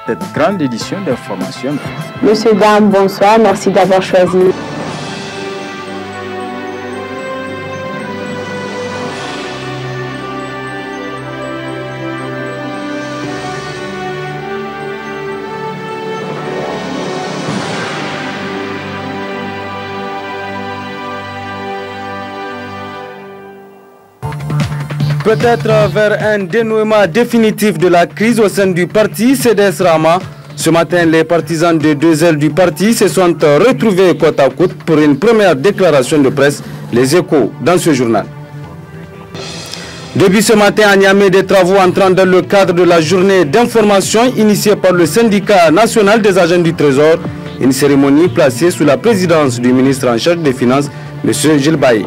cette grande édition d'information. Monsieur, dame, bonsoir, merci d'avoir choisi. Peut-être vers un dénouement définitif de la crise au sein du parti CDS Rahma. Ce matin, les partisans des deux ailes du parti se sont retrouvés côte à côte pour une première déclaration de presse. Les Échos dans ce journal. Depuis ce matin à Niamey, des travaux entrant dans le cadre de la journée d'information initiée par le syndicat national des agents du Trésor. Une cérémonie placée sous la présidence du ministre en charge des Finances, M. Gilles Bailly.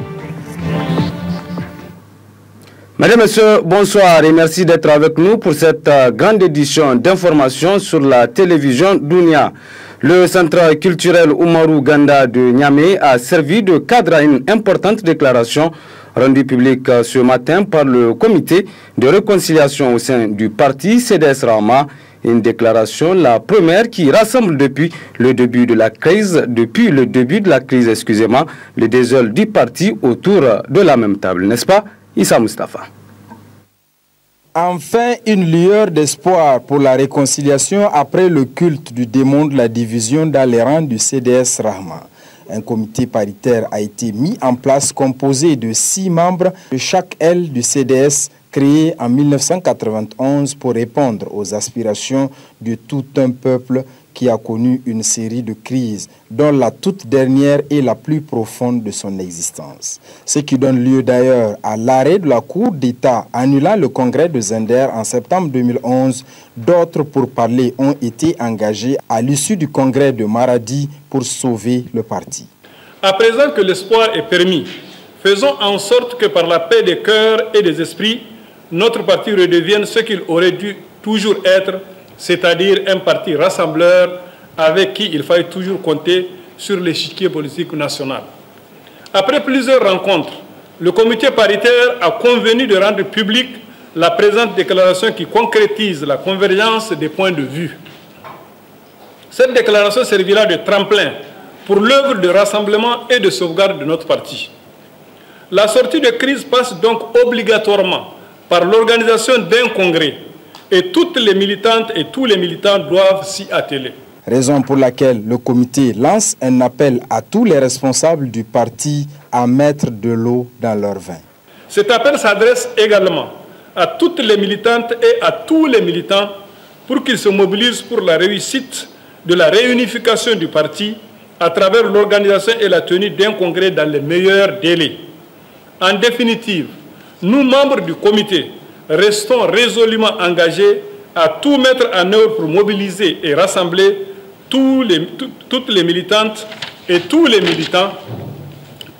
Mesdames et messieurs, bonsoir et merci d'être avec nous pour cette grande édition d'information sur la télévision Dunia. Le centre culturel Oumarou Ganda de Niamey a servi de cadre à une importante déclaration rendue publique ce matin par le comité de réconciliation au sein du parti CDS Rahma. Une déclaration, la première qui rassemble depuis le début de la crise, les deux ailes du parti autour de la même table, n'est-ce pas, Issa Mustafa? Enfin, une lueur d'espoir pour la réconciliation après le culte du démon de la division dans les rangs du CDS Rahma. Un comité paritaire a été mis en place composé de 6 membres de chaque aile du CDS créé en 1991 pour répondre aux aspirations de tout un peuple qui a connu une série de crises, dont la toute dernière est la plus profonde de son existence. Ce qui donne lieu d'ailleurs à l'arrêt de la Cour d'État annulant le congrès de Zender en septembre 2011. D'autres pourparlers ont été engagés à l'issue du congrès de Maradi pour sauver le parti. À présent que l'espoir est permis, faisons en sorte que par la paix des cœurs et des esprits, notre parti redevienne ce qu'il aurait dû toujours être, c'est-à-dire un parti rassembleur avec qui il fallait toujours compter sur l'échiquier politique national. Après plusieurs rencontres, le comité paritaire a convenu de rendre publique la présente déclaration qui concrétise la convergence des points de vue. Cette déclaration servira de tremplin pour l'œuvre de rassemblement et de sauvegarde de notre parti. La sortie de crise passe donc obligatoirement par l'organisation d'un congrès et toutes les militantes et tous les militants doivent s'y atteler. Raison pour laquelle le comité lance un appel à tous les responsables du parti à mettre de l'eau dans leur vin. Cet appel s'adresse également à toutes les militantes et à tous les militants pour qu'ils se mobilisent pour la réussite de la réunification du parti à travers l'organisation et la tenue d'un congrès dans les meilleurs délais. En définitive, nous, membres du comité, restons résolument engagés à tout mettre en œuvre pour mobiliser et rassembler toutes les militantes et tous les militants,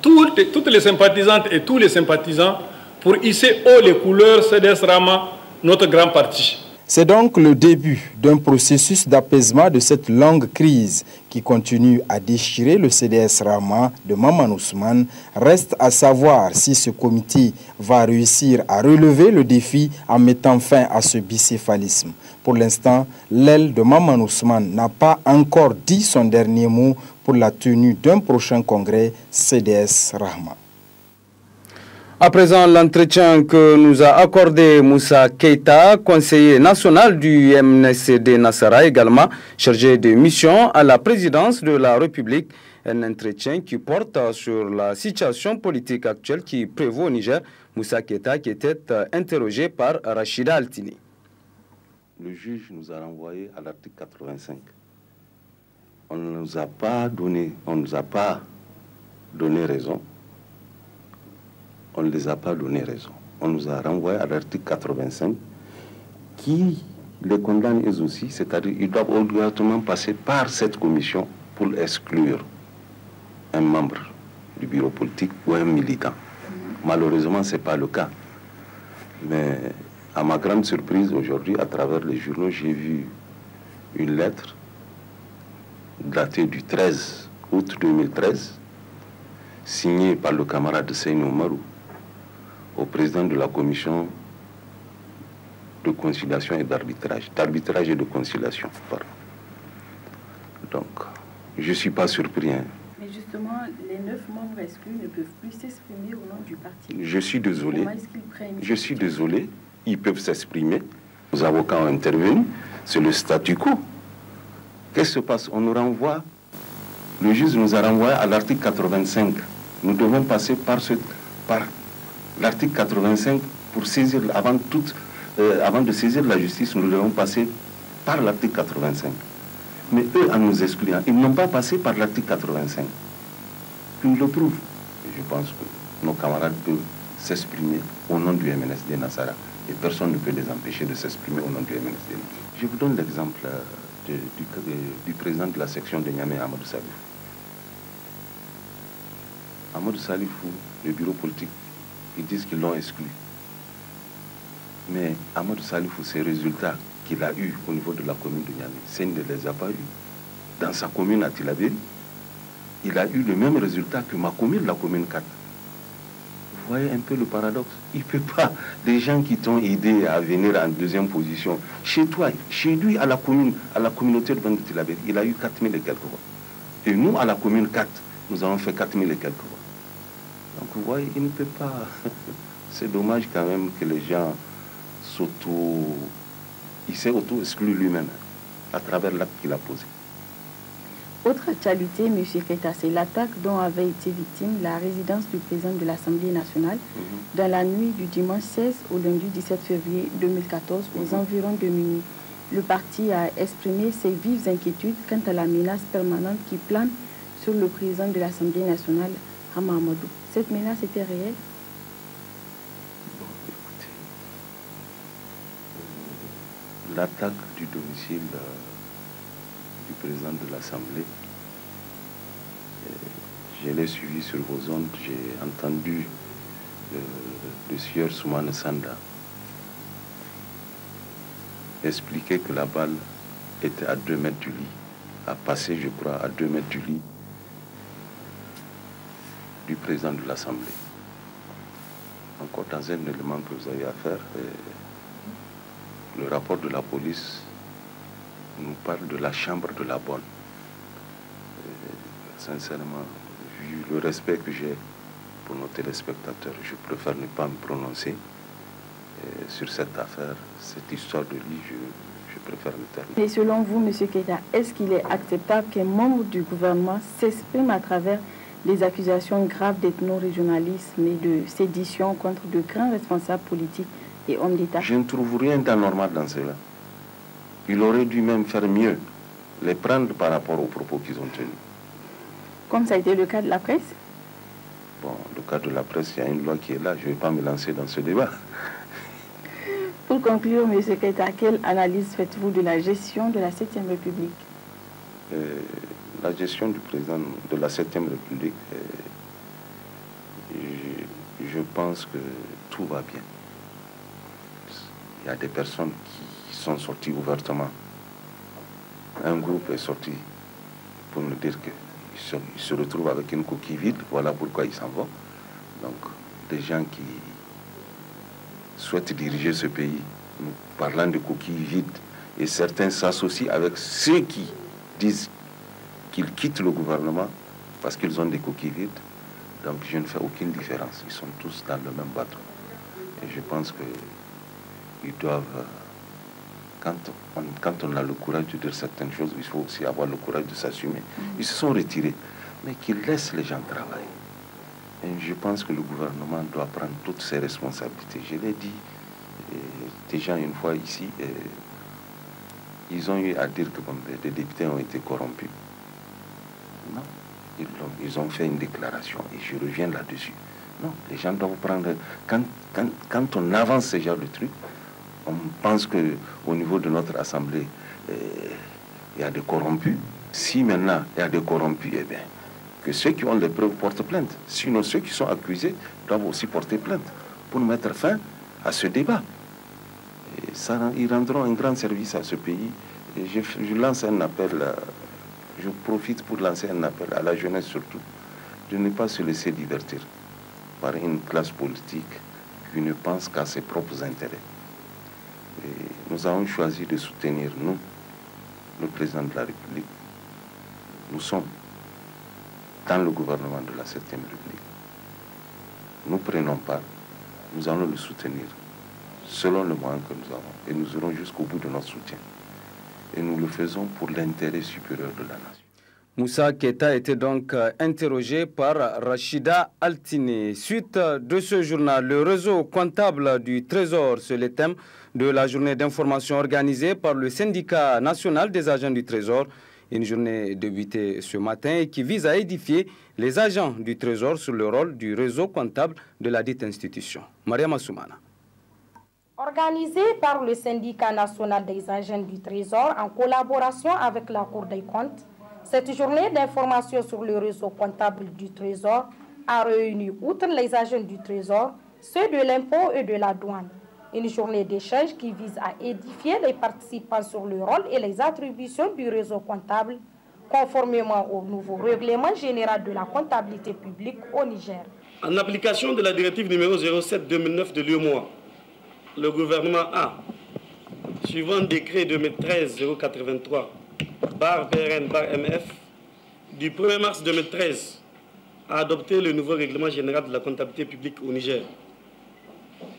toutes les sympathisantes et tous les sympathisants pour hisser haut les couleurs CDS Rahma, notre grand parti. C'est donc le début d'un processus d'apaisement de cette longue crise qui continue à déchirer le CDS Rahma de Maman Ousmane. Reste à savoir si ce comité va réussir à relever le défi en mettant fin à ce bicéphalisme. Pour l'instant, l'aile de Maman Ousmane n'a pas encore dit son dernier mot pour la tenue d'un prochain congrès CDS Rahma. À présent, l'entretien que nous a accordé Moussa Keita, conseiller national du MNCD Nassara, également chargé de mission à la présidence de la République. Un entretien qui porte sur la situation politique actuelle qui prévaut au Niger. Moussa Keita qui était interrogé par Rachida Altini. Le juge nous a renvoyé à l'article 85. On ne nous a pas donné raison. On ne les a pas donné raison. On nous a renvoyé à l'article 85 qui les condamne eux aussi, c'est-à-dire qu'ils doivent obligatoirement passer par cette commission pour exclure un membre du bureau politique ou un militant. Malheureusement, ce n'est pas le cas. Mais à ma grande surprise, aujourd'hui, à travers les journaux, j'ai vu une lettre datée du 13 août 2013, signée par le camarade Seyni Oumarou, au président de la commission de conciliation et d'arbitrage. D'arbitrage et de conciliation, pardon. Donc, je ne suis pas surpris. Hein. Mais justement, les 9 membres exclus ne peuvent plus s'exprimer au nom du parti. Je suis désolé. Comment est-ce qu'ils prennent? Je suis désolé. Ils peuvent s'exprimer. Les avocats ont intervenu. C'est le statu quo. Qu'est-ce qui se passe? On nous renvoie. Le juge nous a renvoyé à l'article 85. Nous devons passer par l'article 85 pour saisir, avant de saisir la justice, nous devons passer par l'article 85. Mais eux, en nous excluant, ils n'ont pas passé par l'article 85. Qu'ils le prouvent. Et je pense que nos camarades peuvent s'exprimer au nom du MNSD Nassara. Et personne ne peut les empêcher de s'exprimer au nom du MNSD. Je vous donne l'exemple du président de la section de Niamey, Amadou Salifou. Amadou Salifou, le bureau politique, ils disent qu'ils l'ont exclu. Mais Amadou Salifou, ces résultats qu'il a eus au niveau de la commune de Niamey, c'est ne les a pas eus. Dans sa commune à Tilabéry, il a eu le même résultat que ma commune, la commune 4. Vous voyez un peu le paradoxe. Il ne peut pas, des gens qui t'ont aidé à venir en deuxième position, chez toi, chez lui, à la communauté urbaine de Tilabéry, il a eu 4000 et quelques voix. Et nous, à la commune 4, nous avons fait 4000 et quelques voix. Donc vous voyez, il ne peut pas... C'est dommage quand même que les gens il s'est auto-exclu lui-même à travers l'acte qu'il a posé. Autre actualité, M. Keita, c'est l'attaque dont avait été victime la résidence du président de l'Assemblée nationale dans la nuit du dimanche 16 au lundi 17 février 2014 aux environs de minuit. Le parti a exprimé ses vives inquiétudes quant à la menace permanente qui plane sur le président de l'Assemblée nationale, Hama Amadou. Cette menace était réelle? Bon, écoutez, l'attaque du domicile du président de l'Assemblée, je l'ai suivi sur vos ondes, j'ai entendu le sieur Soumane Sanda expliquer que la balle était à 2 mètres du lit, a passé, je crois, à 2 mètres du lit du président de l'Assemblée. Encore dans un élément que vous avez à faire, le rapport de la police nous parle de la chambre de la bonne. Sincèrement, vu le respect que j'ai pour nos téléspectateurs, je préfère ne pas me prononcer sur cette affaire, cette histoire de lit, je préfère me taire. Et selon vous, M. Keita, est-ce qu'il est acceptable qu'un membre du gouvernement s'exprime à travers des accusations graves d'ethno-régionalisme et de sédition contre de grands responsables politiques et hommes d'État? Je ne trouve rien d'anormal dans cela. Il aurait dû même faire mieux, les prendre par rapport aux propos qu'ils ont tenus. Comme ça a été le cas de la presse? Bon, le cas de la presse, il y a une loi qui est là, je ne vais pas me lancer dans ce débat. Pour conclure, M. Keita, quelle analyse faites-vous de la gestion de la 7e République? La gestion du président de la 7e République, je pense que tout va bien. Il y a des personnes qui sont sorties ouvertement. Un groupe est sorti pour nous dire qu'ils se retrouvent avec une coquille vide, voilà pourquoi ils s'en vont. Donc, des gens qui souhaitent diriger ce pays, nous parlant de coquilles vides, et certains s'associent avec ceux qui disent qu'ils quittent le gouvernement parce qu'ils ont des coquilles vides. Donc je ne fais aucune différence. Ils sont tous dans le même bateau. Et je pense qu'ils doivent, quand on a le courage de dire certaines choses, il faut aussi avoir le courage de s'assumer. Ils se sont retirés, mais qu'ils laissent les gens travailler. Et je pense que le gouvernement doit prendre toutes ses responsabilités. Je l'ai dit déjà une fois ici, ils ont eu à dire que des députés ont été corrompus. Non, ils ont fait une déclaration et je reviens là-dessus. Non, les gens doivent prendre... Quand on avance ce genre de trucs, on pense qu'au niveau de notre assemblée, il y a des corrompus. Si maintenant il y a des corrompus, eh bien, que ceux qui ont les preuves portent plainte. Sinon, ceux qui sont accusés doivent aussi porter plainte pour mettre fin à ce débat. Et ça, ils rendront un grand service à ce pays. Et je lance un appel... Je profite pour lancer un appel à la jeunesse surtout, de ne pas se laisser divertir par une classe politique qui ne pense qu'à ses propres intérêts. nous avons choisi de soutenir, nous, le président de la République. Nous sommes dans le gouvernement de la 7e République. Nous prenons part, nous allons le soutenir selon le moyen que nous avons. Et nous irons jusqu'au bout de notre soutien. Et nous le faisons pour l'intérêt supérieur de la nation. Moussa Keita était donc interrogé par Rachida Altine. Suite de ce journal, le réseau comptable du Trésor, c'est le thème de la journée d'information organisée par le syndicat national des agents du Trésor. Une journée débutée ce matin et qui vise à édifier les agents du Trésor sur le rôle du réseau comptable de la dite institution. Mariama Soumana. Organisée par le syndicat national des agents du Trésor en collaboration avec la Cour des comptes, cette journée d'information sur le réseau comptable du Trésor a réuni, outre les agents du Trésor, ceux de l'impôt et de la douane. Une journée d'échange qui vise à édifier les participants sur le rôle et les attributions du réseau comptable, conformément au nouveau règlement général de la comptabilité publique au Niger. En application de la directive numéro 07-2009 de l'UEMOA, le gouvernement a, suivant décret 2013-083, /PRN/MF, du 1er mars 2013, a adopté le nouveau règlement général de la comptabilité publique au Niger.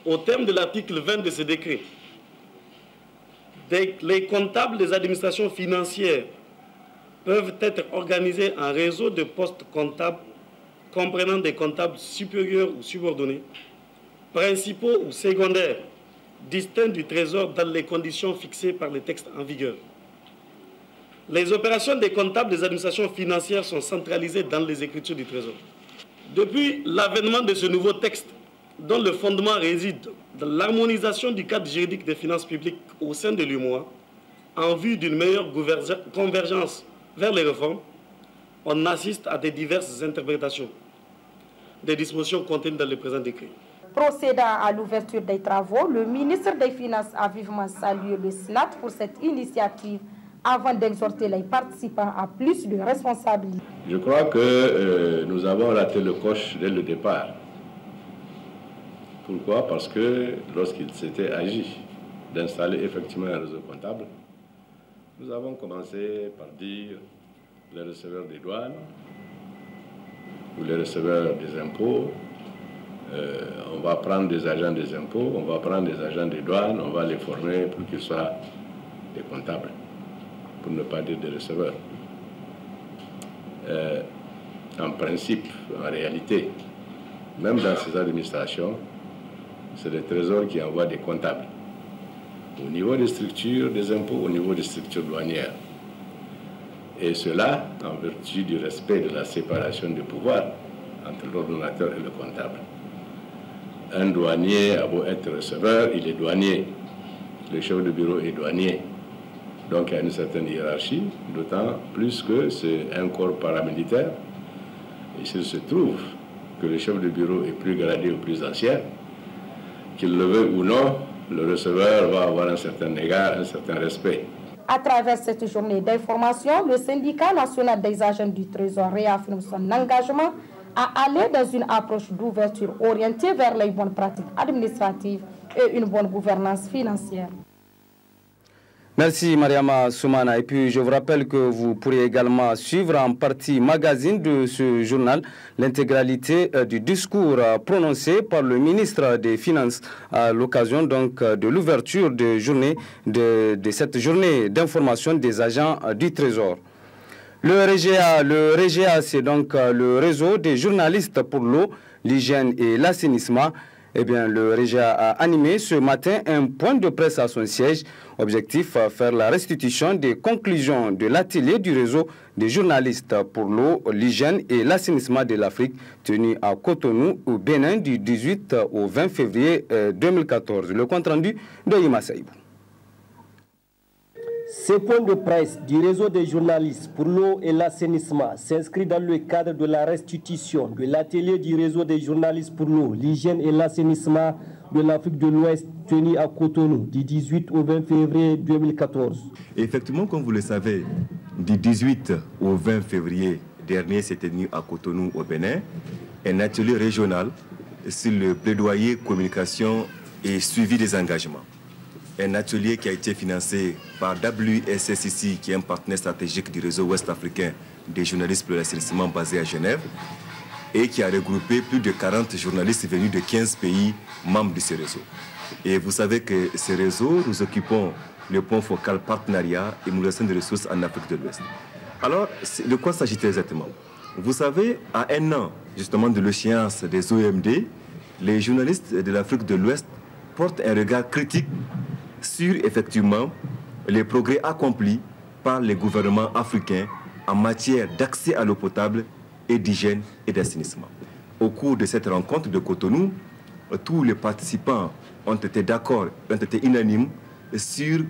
Au terme de l'article 20 de ce décret, les comptables des administrations financières peuvent être organisés en réseau de postes comptables comprenant des comptables supérieurs ou subordonnés, principaux ou secondaires, distincts du Trésor dans les conditions fixées par les textes en vigueur. Les opérations des comptables des administrations financières sont centralisées dans les écritures du Trésor. Depuis l'avènement de ce nouveau texte, dont le fondement réside dans l'harmonisation du cadre juridique des finances publiques au sein de l'UEMOA, en vue d'une meilleure convergence vers les réformes, on assiste à des diverses interprétations des dispositions contenues dans le présent décret. Procédant à l'ouverture des travaux, le ministre des Finances a vivement salué le SNAT pour cette initiative avant d'exhorter les participants à plus de responsabilités. Je crois que nous avons raté le coche dès le départ. Pourquoi? Parce que lorsqu'il s'était agi d'installer effectivement un réseau comptable, nous avons commencé par dire les receveurs des douanes ou les receveurs des impôts, on va prendre des agents des impôts, on va prendre des agents des douanes, on va les former pour qu'ils soient des comptables, pour ne pas dire des receveurs. En principe, en réalité, même dans ces administrations, c'est le Trésor qui envoie des comptables au niveau des structures des impôts, au niveau des structures douanières. Et cela en vertu du respect de la séparation des pouvoirs entre l'ordonnateur et le comptable. Un douanier a beau être receveur, il est douanier. Le chef de bureau est douanier. Donc il y a une certaine hiérarchie, d'autant plus que c'est un corps paramilitaire. Et s'il se trouve que le chef de bureau est plus gradé ou plus ancien, qu'il le veuille ou non, le receveur va avoir un certain égard, un certain respect. À travers cette journée d'information, le syndicat national des agents du Trésor réaffirme son engagement à aller dans une approche d'ouverture orientée vers les bonnes pratiques administratives et une bonne gouvernance financière. Merci Mariama Soumana. Et puis je vous rappelle que vous pourrez également suivre en partie magazine de ce journal l'intégralité du discours prononcé par le ministre des Finances à l'occasion donc de l'ouverture de cette journée d'information des agents du Trésor. Le REGA, c'est donc le réseau des journalistes pour l'eau, l'hygiène et l'assainissement. Eh bien, le REGA a animé ce matin un point de presse à son siège. Objectif, faire la restitution des conclusions de l'atelier du réseau des journalistes pour l'eau, l'hygiène et l'assainissement de l'Afrique, tenu à Cotonou, au Bénin, du 18 au 20 février 2014. Le compte-rendu de Yima Saïbou. Ce point de presse du réseau des journalistes pour l'eau et l'assainissement s'inscrit dans le cadre de la restitution de l'atelier du réseau des journalistes pour l'eau, l'hygiène et l'assainissement de l'Afrique de l'Ouest tenu à Cotonou du 18 au 20 février 2014. Effectivement, comme vous le savez, du 18 au 20 février dernier s'est tenu à Cotonou au Bénin un atelier régional sur le plaidoyer, communication et suivi des engagements. un atelier qui a été financé par WSSIC, qui est un partenaire stratégique du réseau ouest-africain des journalistes pour l'assainissement basé à Genève, et qui a regroupé plus de 40 journalistes venus de 15 pays membres de ce réseau. Et vous savez que ce réseau, nous occupons le point focal partenariat et mobilisation de ressources en Afrique de l'Ouest. Alors, de quoi s'agit-il exactement? Vous savez, à un an justement de l'échéance des OMD, les journalistes de l'Afrique de l'Ouest portent un regard critique sur effectivement les progrès accomplis par les gouvernements africains en matière d'accès à l'eau potable et d'hygiène et d'assainissement. Au cours de cette rencontre de Cotonou, tous les participants ont été d'accord, ont été unanimes sur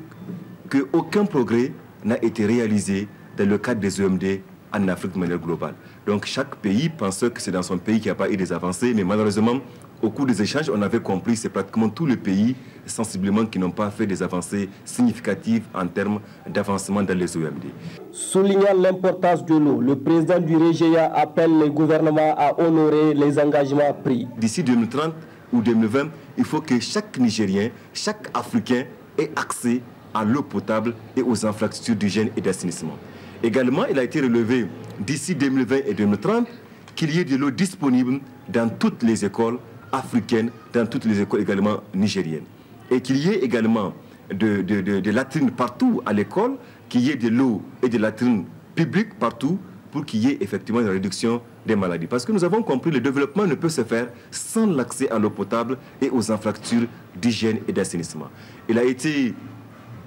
qu'aucun progrès n'a été réalisé dans le cadre des OMD en Afrique de manière globale. Donc chaque pays pense que c'est dans son pays qu'il n'y a pas eu des avancées, mais malheureusement, au cours des échanges, on avait compris que c'est pratiquement tous les pays sensiblement qui n'ont pas fait des avancées significatives en termes d'avancement dans les OMD. Soulignant l'importance de l'eau, le président du REGEA appelle les gouvernements à honorer les engagements pris. D'ici 2030 ou 2020, il faut que chaque Nigérien, chaque Africain ait accès à l'eau potable et aux infrastructures d'hygiène et d'assainissement. Également, il a été relevé d'ici 2020 et 2030 qu'il y ait de l'eau disponible dans toutes les écoles africaines, dans toutes les écoles également nigériennes. Et qu'il y ait également de latrines partout à l'école, qu'il y ait de l'eau et de latrines publiques partout pour qu'il y ait effectivement une réduction des maladies. Parce que nous avons compris que le développement ne peut se faire sans l'accès à l'eau potable et aux infrastructures d'hygiène et d'assainissement. Il a été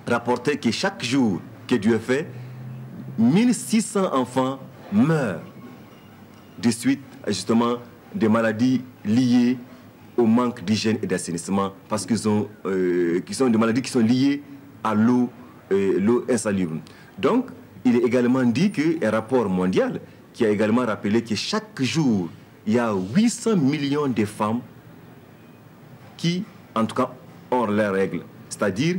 rapporté que chaque jour que Dieu fait, 1600 enfants meurent de suite justement des maladies liées au manque d'hygiène et d'assainissement parce qu'ils sont des maladies qui sont liées à l'eau insalubre. Donc, il est également dit qu'un rapport mondial qui a également rappelé que chaque jour, il y a 800 millions de femmes qui, en tout cas, ont leurs règles. C'est-à-dire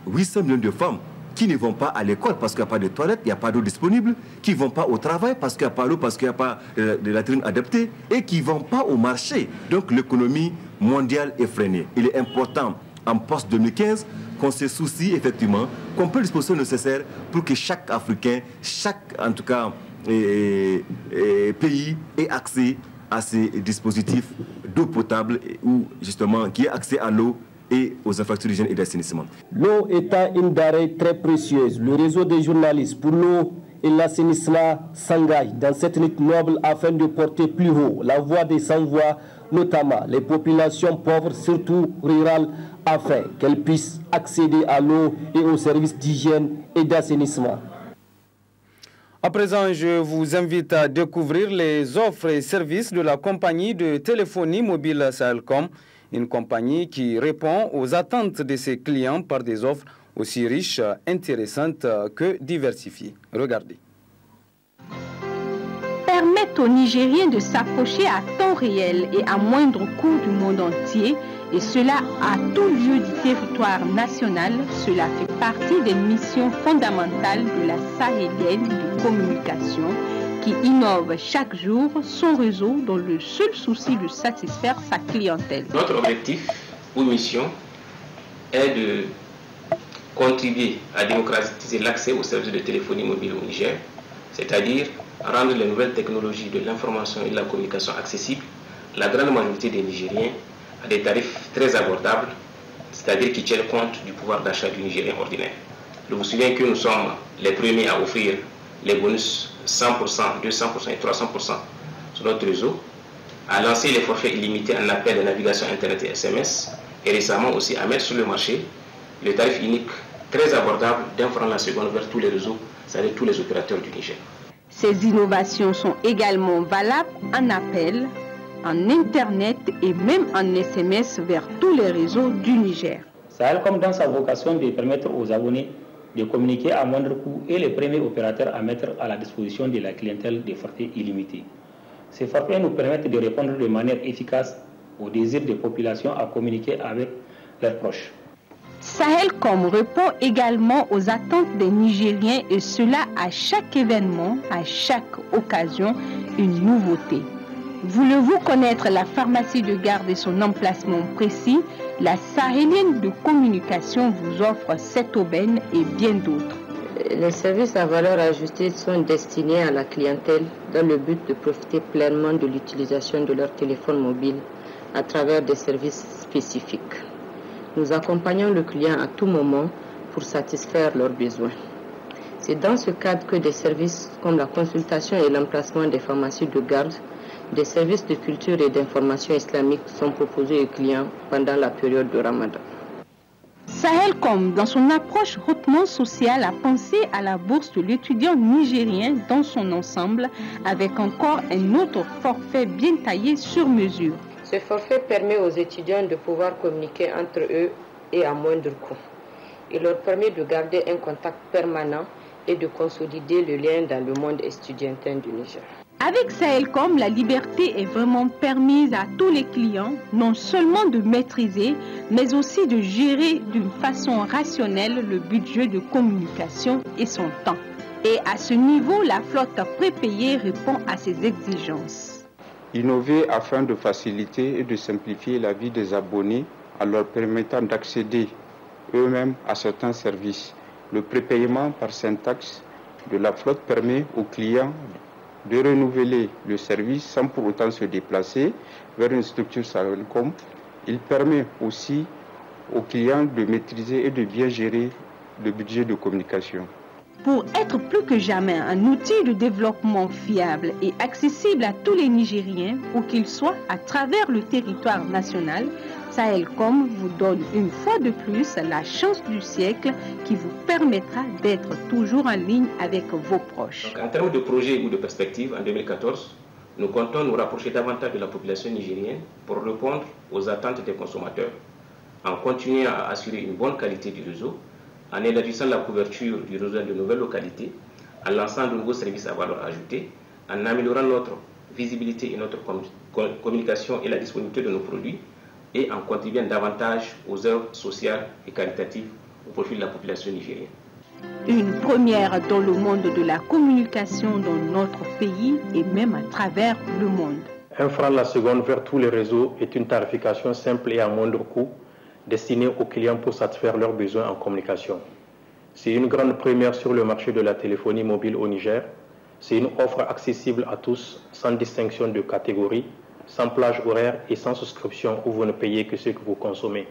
800 millions de femmes qui ne vont pas à l'école parce qu'il n'y a pas de toilettes, il n'y a pas d'eau disponible, qui ne vont pas au travail parce qu'il n'y a pas d'eau, parce qu'il n'y a pas de latrines adaptées, et qui ne vont pas au marché. Donc l'économie mondiale est freinée. Il est important, en post-2015, qu'on se soucie effectivement, qu'on prenne les dispositions nécessaires pour que chaque Africain, chaque, en tout cas, pays ait accès à ces dispositifs d'eau potable, ou justement, qui ait accès à l'eau et aux infrastructures d'hygiène et d'assainissement. L'eau étant une denrée très précieuse, le réseau des journalistes pour l'eau et l'assainissement s'engage dans cette lutte noble afin de porter plus haut la voix des sans-voix, notamment les populations pauvres, surtout rurales, afin qu'elles puissent accéder à l'eau et aux services d'hygiène et d'assainissement. À présent, je vous invite à découvrir les offres et services de la compagnie de téléphonie mobile Sahelcom, une compagnie qui répond aux attentes de ses clients par des offres aussi riches, intéressantes que diversifiées. Regardez. Permettre aux Nigériens de s'approcher à temps réel et à moindre coût du monde entier, et cela à tout lieu du territoire national, cela fait partie des missions fondamentales de la sahélienne de communication qui innove chaque jour son réseau dans le seul souci de satisfaire sa clientèle. Notre objectif ou mission est de contribuer à démocratiser l'accès aux services de téléphonie mobile au Niger, c'est-à-dire rendre les nouvelles technologies de l'information et de la communication accessibles à la grande majorité des Nigériens à des tarifs très abordables, c'est-à-dire qui tiennent compte du pouvoir d'achat du Nigérien ordinaire. Je vous souviens que nous sommes les premiers à offrir les bonus 100%, 200% et 300% sur notre réseau, à lancer les forfaits illimités en appel de navigation Internet et SMS, et récemment aussi à mettre sur le marché le tarif unique très abordable d'1 franc la seconde vers tous les réseaux, c'est-à-dire tous les opérateurs du Niger. Ces innovations sont également valables en appel, en Internet et même en SMS vers tous les réseaux du Niger. Sahelcom, dans sa vocation de permettre aux abonnés de communiquer à moindre coût, est le premier opérateur à mettre à la disposition de la clientèle des forfaits illimités. Ces forfaits nous permettent de répondre de manière efficace aux désirs des populations à communiquer avec leurs proches. Sahelcom répond également aux attentes des Nigériens, et cela à chaque événement, à chaque occasion, une nouveauté. Voulez-vous connaître la pharmacie de garde et son emplacement précis? La Sahélienne de communication vous offre cette aubaine et bien d'autres. Les services à valeur ajoutée sont destinés à la clientèle dans le but de profiter pleinement de l'utilisation de leur téléphone mobile à travers des services spécifiques. Nous accompagnons le client à tout moment pour satisfaire leurs besoins. C'est dans ce cadre que des services comme la consultation et l'emplacement des pharmacies de garde, des services de culture et d'information islamique sont proposés aux clients pendant la période de Ramadan. Sahelcom, dans son approche hautement sociale, a pensé à la bourse de l'étudiant nigérien dans son ensemble, avec encore un autre forfait bien taillé sur mesure. Ce forfait permet aux étudiants de pouvoir communiquer entre eux et à moindre coût. Il leur permet de garder un contact permanent et de consolider le lien dans le monde estudiantin du Niger. Avec Sahelcom, la liberté est vraiment permise à tous les clients, non seulement de maîtriser, mais aussi de gérer d'une façon rationnelle le budget de communication et son temps. Et à ce niveau, la flotte prépayée répond à ces exigences. Innover afin de faciliter et de simplifier la vie des abonnés en leur permettant d'accéder eux-mêmes à certains services. Le prépaiement par syntaxe de la flotte permet aux clients de renouveler le service sans pour autant se déplacer vers une structure Sahelcom. Il permet aussi aux clients de maîtriser et de bien gérer le budget de communication. Pour être plus que jamais un outil de développement fiable et accessible à tous les Nigériens, où qu'ils soient à travers le territoire national, Sahelcom vous donne une fois de plus la chance du siècle qui vous permettra d'être toujours en ligne avec vos proches. En termes de projets ou de perspectives, en 2014, nous comptons nous rapprocher davantage de la population nigérienne pour répondre aux attentes des consommateurs, en continuant à assurer une bonne qualité du réseau, en élargissant la couverture du réseau de nouvelles localités, en lançant de nouveaux services à valeur ajoutée, en améliorant notre visibilité et notre communication et la disponibilité de nos produits, et en contribuant davantage aux œuvres sociales et caritatives au profit de la population nigérienne. Une première dans le monde de la communication dans notre pays et même à travers le monde. 1 franc la seconde vers tous les réseaux est une tarification simple et à moindre coût destinée aux clients pour satisfaire leurs besoins en communication. C'est une grande première sur le marché de la téléphonie mobile au Niger. C'est une offre accessible à tous, sans distinction de catégorie, sans plage horaire et sans souscription où vous ne payez que ce que vous consommez.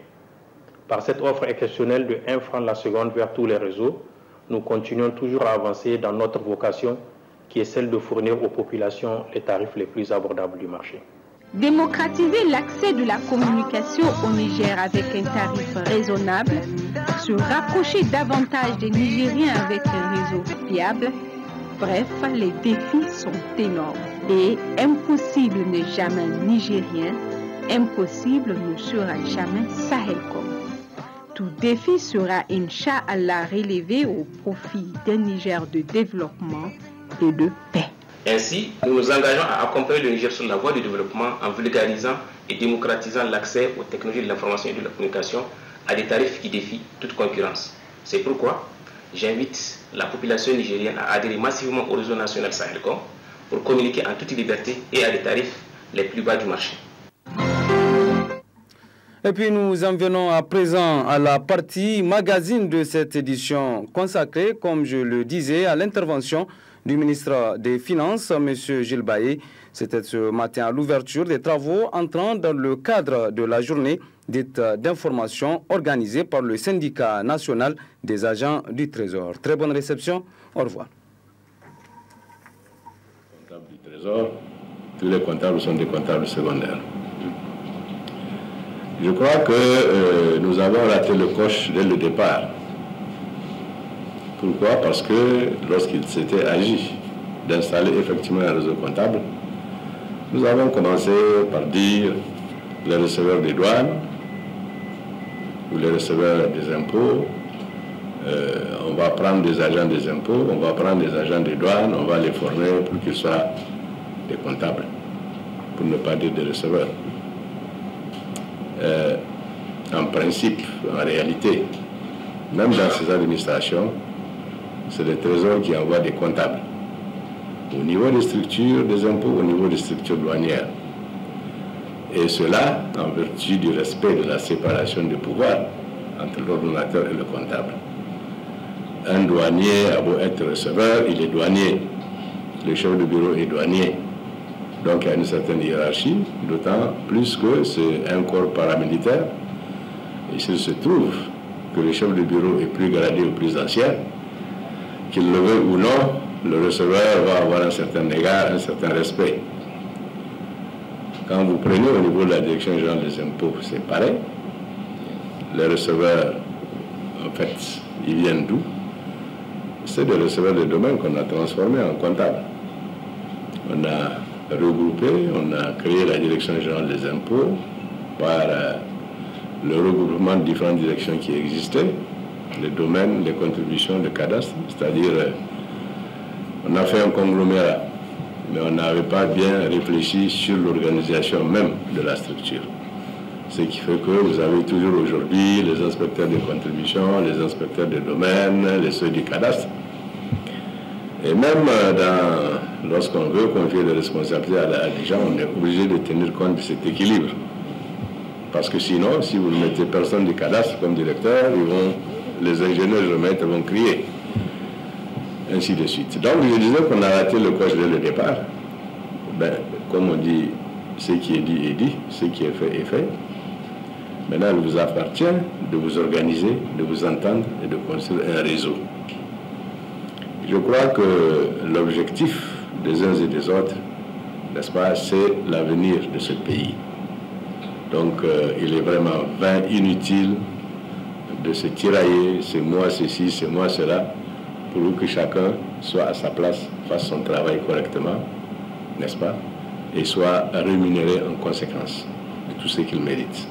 Par cette offre exceptionnelle de 1 franc la seconde vers tous les réseaux, nous continuons toujours à avancer dans notre vocation qui est celle de fournir aux populations les tarifs les plus abordables du marché. Démocratiser l'accès de la communication au Niger avec un tarif raisonnable, se rapprocher davantage des Nigériens avec un réseau fiable. Bref, les défis sont énormes et impossible n'est jamais nigérien, impossible ne sera jamais Sahelcom. Tout défi sera, Inch'Allah, relevé au profit d'un Niger de développement et de paix. Ainsi, nous nous engageons à accompagner le Niger sur la voie du développement en vulgarisant et démocratisant l'accès aux technologies de l'information et de la communication à des tarifs qui défient toute concurrence. C'est pourquoi j'invite la population nigérienne à adhérer massivement au réseau national Sahelcom pour communiquer en toute liberté et à des tarifs les plus bas du marché. Et puis nous en venons à présent à la partie magazine de cette édition consacrée, comme je le disais, à l'intervention du ministre des Finances, M. Gilles Bailly. C'était ce matin à l'ouverture des travaux entrant dans le cadre de la journée dite d'information organisée par le syndicat national des agents du Trésor. Très bonne réception, au revoir. Comptables du Trésor, tous les comptables sont des comptables secondaires. Je crois que nous avons raté le coche dès le départ. Pourquoi? Parce que lorsqu'il s'était agi d'installer effectivement un réseau comptable, nous avons commencé par dire les receveurs des douanes ou les receveurs des impôts, on va prendre des agents des impôts, on va prendre des agents des douanes, on va les former pour qu'ils soient des comptables, pour ne pas dire des receveurs. En principe, en réalité, même dans ces administrations, c'est le Trésor qui envoie des comptables. au niveau des structures des impôts, au niveau des structures douanières. Et cela en vertu du respect de la séparation des pouvoirs entre l'ordonnateur et le comptable. Un douanier a beau être receveur, il est douanier. Le chef de bureau est douanier. Donc il y a une certaine hiérarchie, d'autant plus que c'est un corps paramilitaire. Et s'il se trouve que le chef de bureau est plus gradé ou plus ancien, qu'il le veuille ou non, le receveur va avoir un certain égard, un certain respect. Quand vous prenez au niveau de la direction générale des impôts, c'est pareil. Les receveurs, en fait, ils viennent d'où? C'est des receveurs de domaine qu'on a transformés en comptables. On a regroupé, on a créé la direction générale des impôts par le regroupement de différentes directions qui existaient, les domaines, les contributions, le cadastre, c'est-à-dire on a fait un conglomérat, mais on n'avait pas bien réfléchi sur l'organisation même de la structure. Ce qui fait que vous avez toujours aujourd'hui les inspecteurs des contributions, les inspecteurs des domaines, les ceux du cadastre. Et même lorsqu'on veut confier des responsabilités à des gens, on est obligé de tenir compte de cet équilibre. Parce que sinon, si vous ne mettez personne du cadastre comme directeur, les ingénieurs vont crier. Ainsi de suite. Donc je disais qu'on a raté le coche dès le départ. Ben, comme on dit, ce qui est dit, ce qui est fait. Maintenant, il vous appartient de vous organiser, de vous entendre et de construire un réseau. Je crois que l'objectif des uns et des autres, n'est-ce pas, c'est l'avenir de ce pays. Donc, il est vraiment vain, inutile de se tirailler, c'est moi ceci, c'est moi cela, pour que chacun soit à sa place, fasse son travail correctement, n'est-ce pas, et soit rémunéré en conséquence de tout ce qu'il mérite.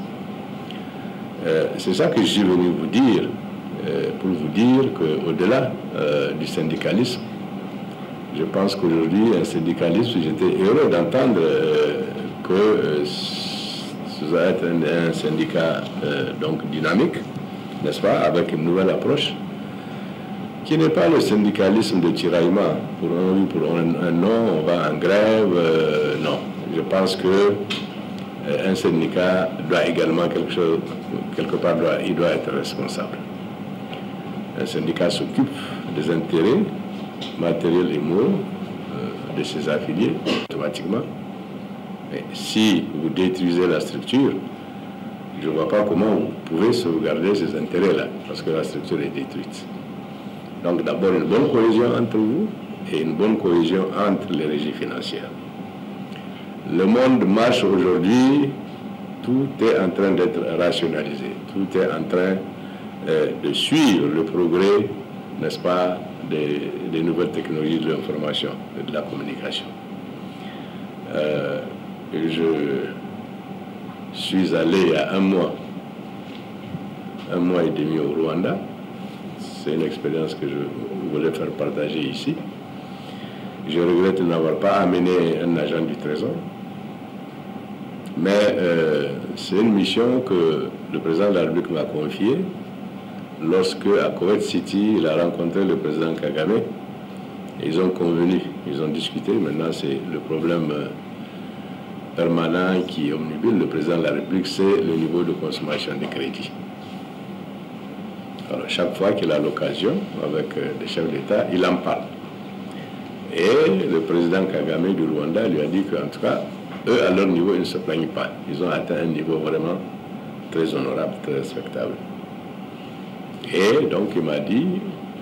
C'est ça que je suis venu vous dire, pour vous dire qu'au-delà du syndicalisme, je pense qu'aujourd'hui, un syndicalisme, j'étais heureux d'entendre que ça va être un syndicat donc dynamique, n'est-ce pas, avec une nouvelle approche, qui n'est pas le syndicalisme de tiraillement. Pour un oui, pour un non, on va en grève. Non. Je pense que un syndicat doit également quelque part, il doit être responsable. Un syndicat s'occupe des intérêts matériels et moraux de ses affiliés, automatiquement. Mais si vous détruisez la structure, je ne vois pas comment vous pouvez sauvegarder ces intérêts-là, parce que la structure est détruite. Donc d'abord une bonne cohésion entre vous et une bonne cohésion entre les régies financières. Le monde marche aujourd'hui, tout est en train d'être rationalisé, tout est en train de suivre le progrès, n'est-ce pas, des nouvelles technologies de l'information et de la communication. Je suis allé il y a un mois et demi au Rwanda. C'est une expérience que je voulais faire partager ici. Je regrette de n'avoir pas amené un agent du Trésor. Mais c'est une mission que le président de la République m'a confiée lorsque, à Kuwait City, il a rencontré le président Kagame. Et ils ont convenu, ils ont discuté. Maintenant, c'est le problème permanent qui omnibule le président de la République, c'est le niveau de consommation des crédits. Alors, chaque fois qu'il a l'occasion, avec des chefs d'État, il en parle. Et le président Kagame du Rwanda lui a dit qu'en tout cas, eux, à leur niveau, ils ne se plaignent pas. Ils ont atteint un niveau vraiment très honorable, très respectable. Et donc, il m'a dit,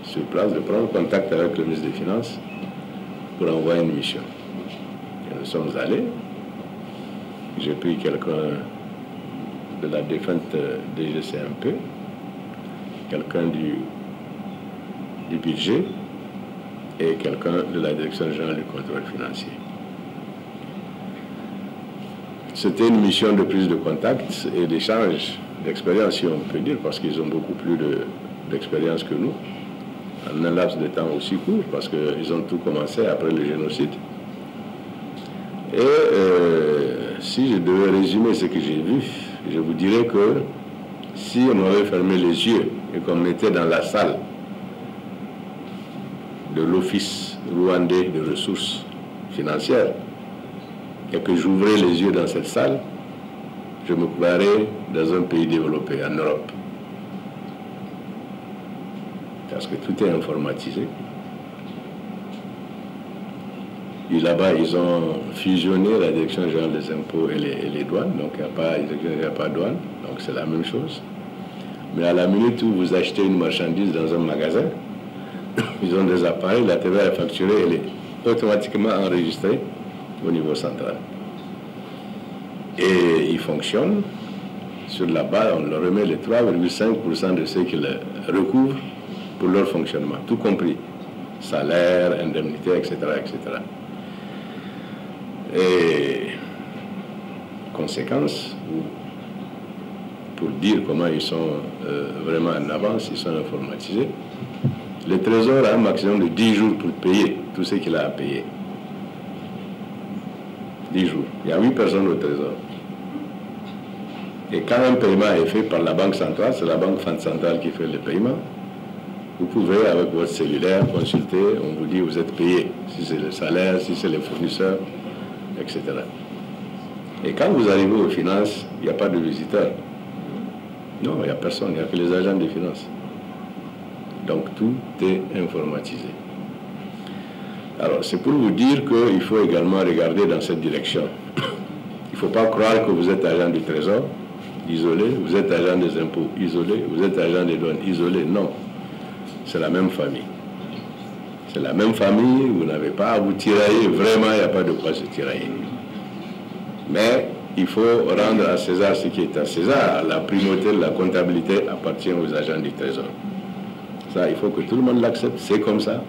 sur place, de prendre contact avec le ministre des Finances pour envoyer une mission. Et nous sommes allés. J'ai pris quelqu'un de la défunte DGCMP, quelqu'un du budget et quelqu'un de la direction générale du contrôle financier. C'était une mission de prise de contact et d'échange d'expérience, si on peut dire, parce qu'ils ont beaucoup plus d'expérience que nous, en un laps de temps aussi court, parce qu'ils ont tout commencé après le génocide. Et si je devais résumer ce que j'ai vu, je vous dirais que si on avait fermé les yeux et qu'on mettait dans la salle de de l'Office rwandais de ressources financières et que j'ouvrais les yeux dans cette salle, je me croirais dans un pays développé, en Europe. Parce que tout est informatisé. Et là-bas, ils ont fusionné la Direction générale des impôts et les douanes, donc il n'y a pas de douane, donc c'est la même chose. Mais à la minute où vous achetez une marchandise dans un magasin, ils ont des appareils, la TVA est facturée, elle est automatiquement enregistrée au niveau central. Et ils fonctionnent sur la base, on leur remet les 3,5% de ce qu'ils recouvrent pour leur fonctionnement, tout compris, salaire, indemnité, etc., etc. Et conséquence, pour dire comment ils sont vraiment en avance, ils sont informatisés, le Trésor a un maximum de 10 jours pour payer tout ce qu'il a à payer. 10 jours. Il y a 8 personnes au Trésor. Et quand un paiement est fait par la Banque centrale, c'est la Banque centrale qui fait le paiement, vous pouvez, avec votre cellulaire, consulter, on vous dit vous êtes payé, si c'est le salaire, si c'est les fournisseurs, etc. Et quand vous arrivez aux finances, il n'y a pas de visiteurs. Non, il n'y a personne, il n'y a que les agents des finances. Donc tout est informatisé. Alors c'est pour vous dire qu'il faut également regarder dans cette direction. Il ne faut pas croire que vous êtes agent du Trésor, isolé, vous êtes agent des impôts, isolé, vous êtes agent des douanes, isolé. Non, c'est la même famille. C'est la même famille, vous n'avez pas à vous tirailler, vraiment il n'y a pas de quoi se tirailler. Mais il faut rendre à César ce qui est à César. La primauté de la comptabilité appartient aux agents du Trésor. Ça, il faut que tout le monde l'accepte, c'est comme ça.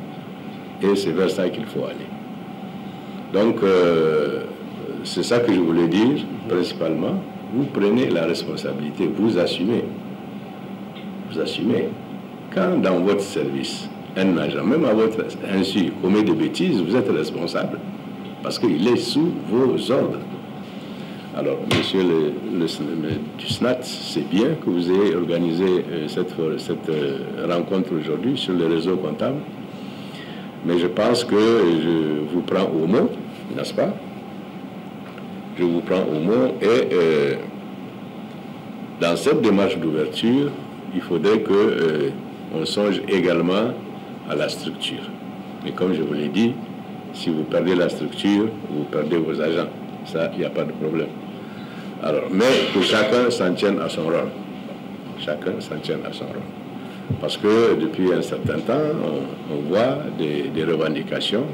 Et c'est vers ça qu'il faut aller. Donc, c'est ça que je voulais dire, principalement. Vous prenez la responsabilité, vous assumez. Vous assumez. Quand dans votre service, un agent, même à votre insu, commet des bêtises, vous êtes responsable. Parce qu'il est sous vos ordres. Alors, monsieur le SNAT, c'est bien que vous ayez organisé cette rencontre aujourd'hui sur le réseau comptable. Mais je pense que je vous prends au mot, n'est-ce pas? Je vous prends au mot et dans cette démarche d'ouverture, il faudrait qu'on songe également à la structure. Mais comme je vous l'ai dit, si vous perdez la structure, vous perdez vos agents. Ça, il n'y a pas de problème. Alors, mais que chacun s'en tienne à son rôle. Chacun s'en tienne à son rôle. Parce que depuis un certain temps, on voit des revendications,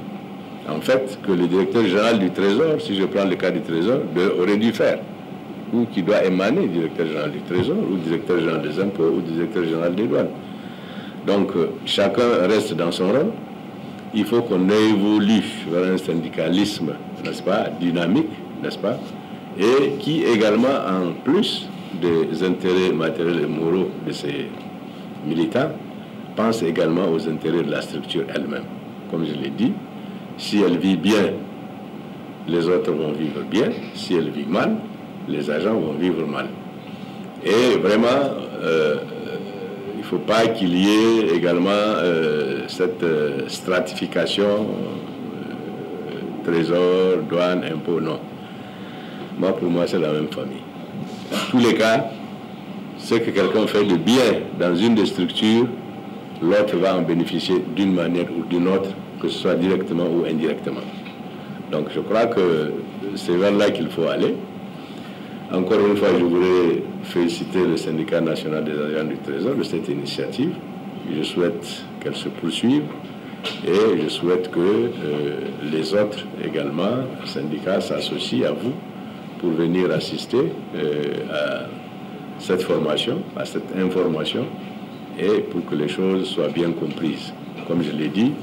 en fait, que le directeur général du Trésor, si je prends le cas du Trésor, aurait dû faire, ou qui doit émaner du directeur général du Trésor, ou directeur général des impôts, ou directeur général des douanes. Donc, chacun reste dans son rôle. Il faut qu'on évolue vers un syndicalisme, n'est-ce pas, dynamique, n'est-ce pas, et qui également, en plus des intérêts matériels et moraux de ces militants, pense également aux intérêts de la structure elle-même. Comme je l'ai dit, si elle vit bien, les autres vont vivre bien. Si elle vit mal, les agents vont vivre mal. Et vraiment, il ne faut pas qu'il y ait également cette stratification, trésor, douane, impôt, non. Moi, pour moi, c'est la même famille. Dans tous les cas, ce que quelqu'un fait de bien dans une des structures, l'autre va en bénéficier d'une manière ou d'une autre, que ce soit directement ou indirectement. Donc je crois que c'est vers là qu'il faut aller. Encore une fois, je voudrais féliciter le syndicat national des agents du Trésor de cette initiative. Je souhaite qu'elle se poursuive et je souhaite que les autres également, syndicats, s'associent à vous pour venir assister à cette formation, à cette information, et pour que les choses soient bien comprises. Comme je l'ai dit,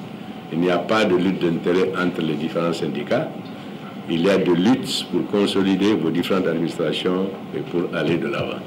il n'y a pas de lutte d'intérêt entre les différents syndicats. Il y a de luttes pour consolider vos différentes administrations et pour aller de l'avant.